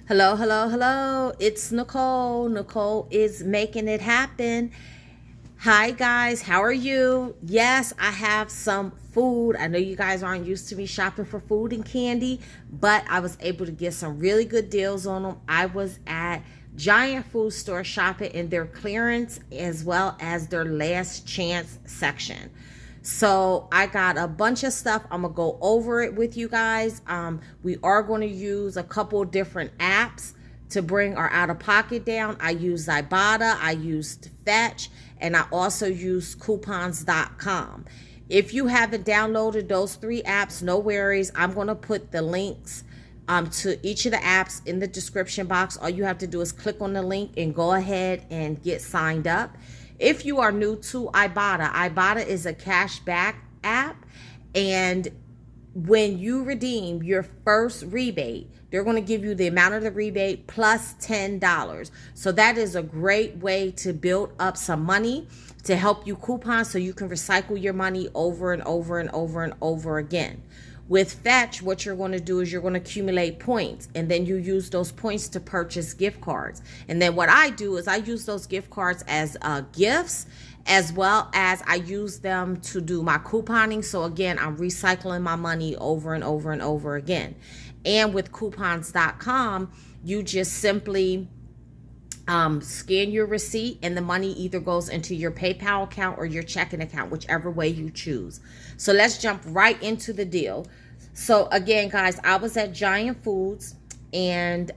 Hello, hello, hello. It's Nicole. Nicole is making it happen. Hi, guys. How are you? Yes, I have some food. I know you guys aren't used to me shopping for food and candy, but I was able to get some really good deals on them. I was at Giant Food Store shopping in their clearance as well as their last chance section. So I got a bunch of stuff. I'm gonna go over it with you guys. We are going to use a couple different apps to bring our out of pocket down. I used Ibotta, I used Fetch, and I also used coupons.com. If you haven't downloaded those three apps, no worries. I'm going to put the links to each of the apps in the description box. All you have to do is click on the link and go ahead and get signed up. If you are new to Ibotta, Ibotta is a cashback app, and when you redeem your first rebate, they're going to give you the amount of the rebate plus $10. So that is a great way to build up some money to help you coupon so you can recycle your money over and over and over and over again. With Fetch, what you're going to do is you're going to accumulate points, and then you use those points to purchase gift cards. And then what I do is I use those gift cards as gifts, as well as I use them to do my couponing. So again, I'm recycling my money over and over and over again. And with coupons.com, you just simply scan your receipt, and the money either goes into your PayPal account or your checking account, whichever way you choose. So let's jump right into the deal. So again, guys, I was at Giant Foods, and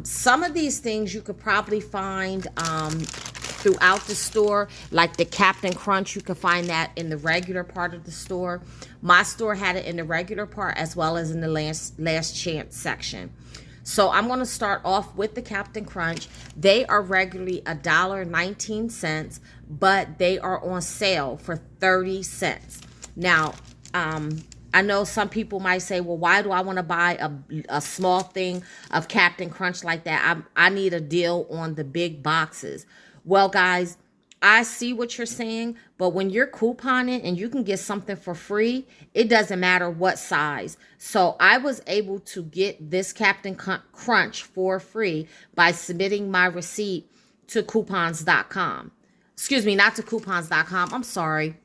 some of these things you could probably find throughout the store, like the Captain Crunch. You can find that in the regular part of the store. My store had it in the regular part as well as in the last chance section. So I'm going to start off with the Captain Crunch. They are regularly $1.19, but they are on sale for 30 cents. Now, I know some people might say, well, why do I want to buy a small thing of Captain Crunch like that? I need a deal on the big boxes. Well, guys, I see what you're saying, but when you're couponing and you can get something for free, it doesn't matter what size. So I was able to get this Captain Crunch for free by submitting my receipt to coupons.com. Excuse me, not to coupons.com. I'm sorry,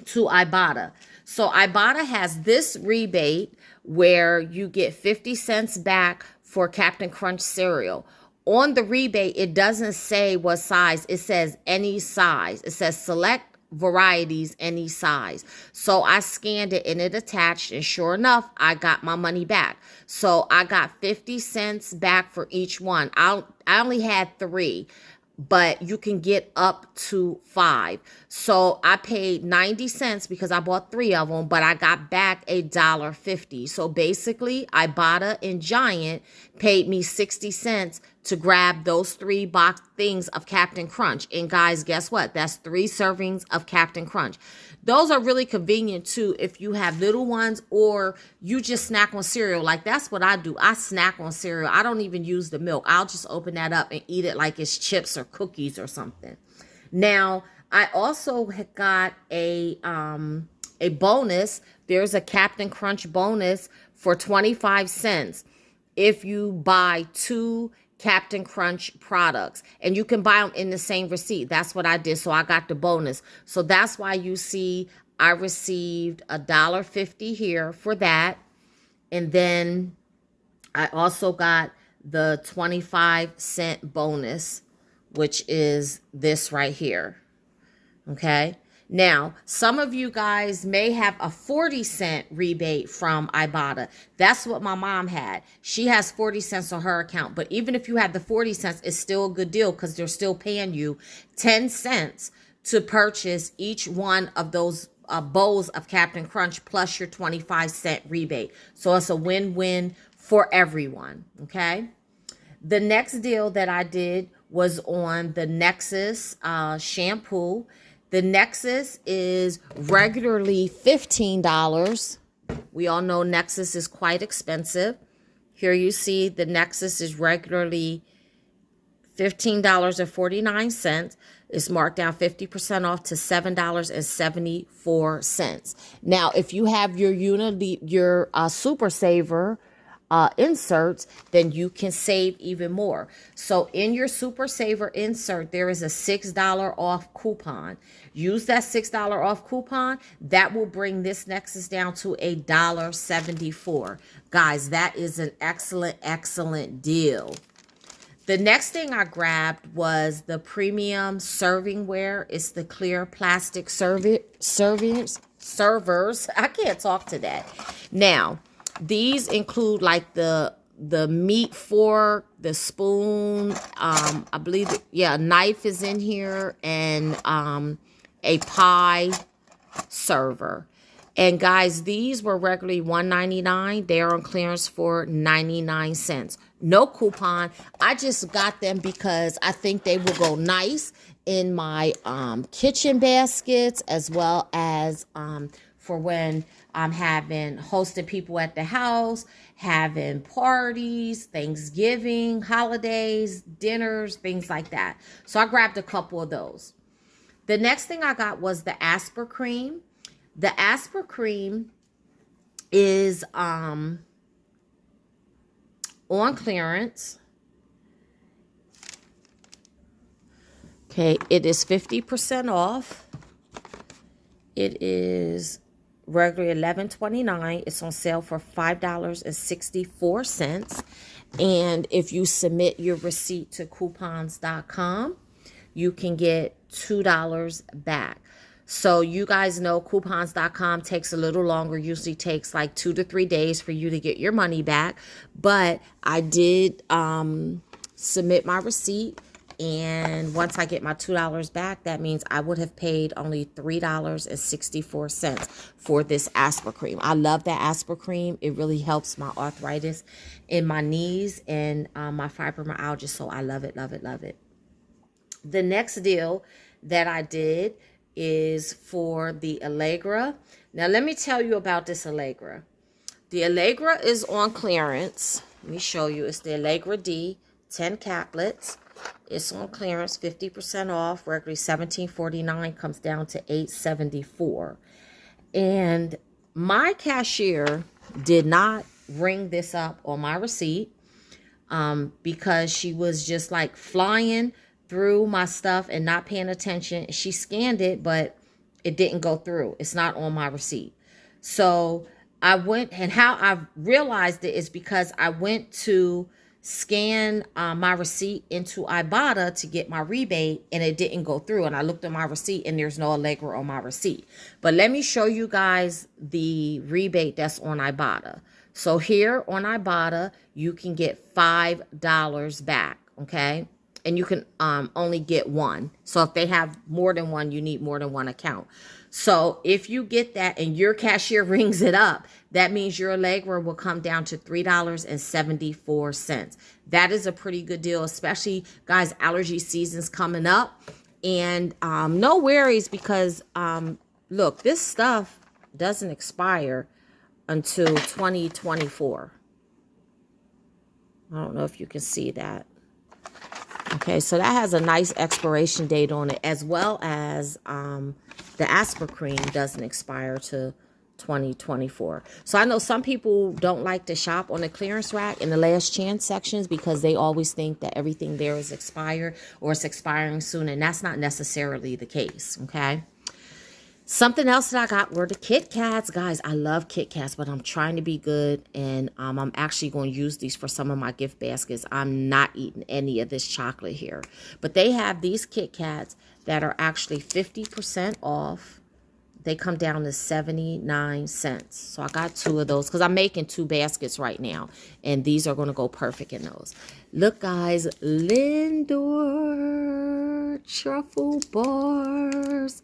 to Ibotta. So Ibotta has this rebate where you get 50 cents back for Captain Crunch cereal. On the rebate, it doesn't say what size. It says any size. It says select varieties, any size. So I scanned it and it attached, and sure enough, I got my money back. So I got 50 cents back for each one. I only had 3, but you can get up to 5. So I paid 90 cents because I bought 3 of them, but I got back $1.50. So basically, Ibotta and Giant paid me 60 cents to grab those 3 box things of Captain Crunch. And guys, guess what? That's 3 servings of Captain Crunch. Those are really convenient too if you have little ones or you just snack on cereal. Like, that's what I do. I snack on cereal. I don't even use the milk. I'll just open that up and eat it like it's chips or cookies or something. Now, I also got a bonus. There's a Captain Crunch bonus for 25 cents if you buy 2 Captain Crunch products, and you can buy them in the same receipt. That's what I did. So I got the bonus. So that's why you see I received $1.50 here for that. And then I also got the 25-cent bonus, which is this right here. Okay. Now, some of you guys may have a 40-cent rebate from Ibotta. That's what my mom had. She has 40 cents on her account. But even if you have the 40 cents, it's still a good deal because they're still paying you 10 cents to purchase each one of those bowls of Captain Crunch plus your 25-cent rebate. So it's a win-win for everyone, okay? The next deal that I did was on the Nexxus shampoo. The Nexxus is regularly $15. We all know Nexxus is quite expensive. Here you see the Nexxus is regularly $15.49. It's marked down 50% off to $7.74. Now, if you have your Super Saver inserts, then you can save even more. So in your Super Saver insert, there is a $6 off coupon. Use that $6 off coupon. That will bring this Nexxus down to $1.74. Guys, that is an excellent, excellent deal. The next thing I grabbed was the premium servingware. It's the clear plastic servers. I can't talk today. Now, these include like the meat fork, the spoon, I believe, a knife is in here, and a pie server. And guys, these were regularly $1.99. They're on clearance for 99 cents. No coupon. I just got them because I think they will go nice in my kitchen baskets, as well as for when I'm hosting people at the house, having parties, Thanksgiving, holidays, dinners, things like that. So I grabbed a couple of those. The next thing I got was the Aspercreme. The Aspercreme is on clearance. Okay, it is 50% off. It is regularly $11.29. It's on sale for $5.64. And if you submit your receipt to coupons.com, you can get $2 back. So you guys know coupons.com takes a little longer, usually takes like 2 to 3 days for you to get your money back. But I did submit my receipt, and once I get my $2 back, that means I would have paid only $3.64 for this Aspercreme. I love that Aspercreme. It really helps my arthritis in my knees and my fibromyalgia, so I love it, love it, love it. The next deal that I did is for the Allegra. Now, let me tell you about this Allegra. The Allegra is on clearance. Let me show you. It's the Allegra D, 10 caplets. It's on clearance, 50% off. Regularly $17.49, comes down to $8.74. And my cashier did not ring this up on my receipt because she was just like flying through my stuff and not paying attention. She scanned it, but it didn't go through. It's not on my receipt. So I went, and how I realized it is because I went to scan my receipt into Ibotta to get my rebate, and it didn't go through. And I looked at my receipt, and there's no Allegra on my receipt. But let me show you guys the rebate that's on Ibotta. So here on Ibotta, you can get $5 back, okay? And you can only get one. So if they have more than one, you need more than one account. So if you get that and your cashier rings it up, that means your Allegra will come down to $3.74. That is a pretty good deal, especially, guys, allergy season's coming up. And no worries, because look, this stuff doesn't expire until 2024. I don't know if you can see that. Okay, so that has a nice expiration date on it, as well as the Aspercreme doesn't expire to 2024. So I know some people don't like to shop on the clearance rack in the last chance sections because they always think that everything there is expired or it's expiring soon, and that's not necessarily the case, okay? Something else that I got were the Kit Kats. Guys, I love Kit Kats, but I'm trying to be good, and I'm actually going to use these for some of my gift baskets. I'm not eating any of this chocolate here. But they have these Kit Kats that are actually 50% off. They come down to 79 cents. So I got 2 of those because I'm making 2 baskets right now, and these are going to go perfect in those. Look, guys, Lindor truffle bars.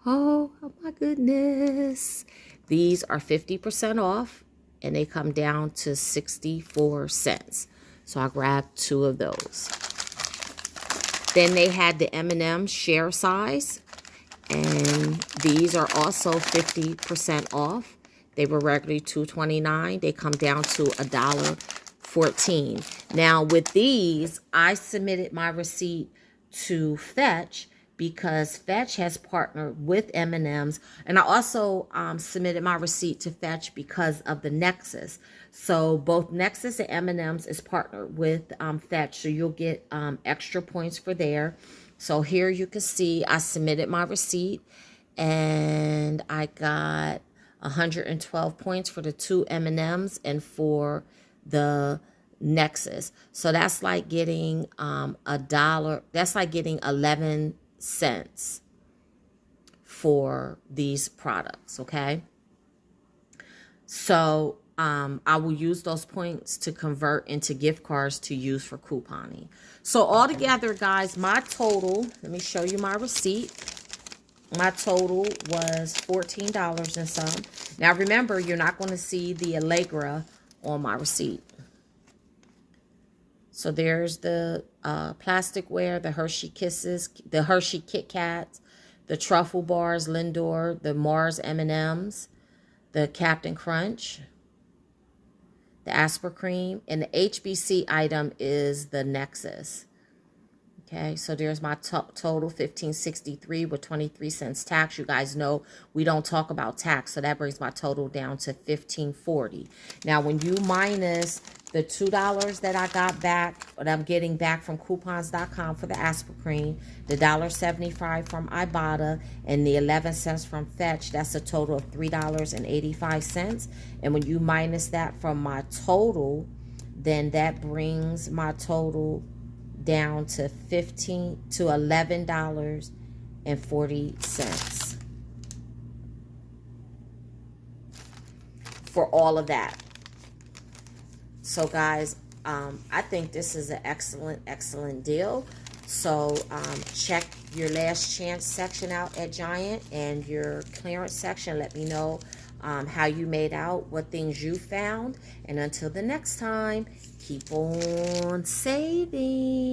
Oh my goodness. These are 50% off, and they come down to 64 cents. So I grabbed 2 of those. Then they had the M&M share size, and these are also 50% off. They were regularly $2.29. They come down to $1.14. Now with these, I submitted my receipt to Fetch, because Fetch has partnered with M&M's. And I also submitted my receipt to Fetch because of the Nexxus. So both Nexxus and M&M's is partnered with Fetch. So you'll get extra points for there. So here you can see I submitted my receipt and I got 112 points for the 2 M&M's and for the Nexxus. So that's like getting $1. That's like getting 11 cents for these products. Okay. So I will use those points to convert into gift cards to use for couponing. So altogether, guys, my total, let me show you my receipt. My total was $14 and some. Now, remember, you're not going to see the Allegra on my receipt. So there's the plasticware, the Hershey Kisses, the Hershey Kit Kats, the Truffle Bars, Lindor, the Mars M&Ms, the Captain Crunch, the Aspercreme, and the HBC item is the Nexxus. Okay, so there's my total, $15.63 with 23 cents tax. You guys know we don't talk about tax, so that brings my total down to $15.40. Now, when you minus the $2 that I got back, what I'm getting back from coupons.com for the Aspercreme, the $1.75 from Ibotta, and the 11 cents from Fetch, that's a total of $3.85. And when you minus that from my total, then that brings my total down to $11.40 for all of that. So guys, I think this is an excellent deal. So check your last chance section out at Giant and your clearance section. Let me know how you made out, what things you found. And until the next time, keep on saving.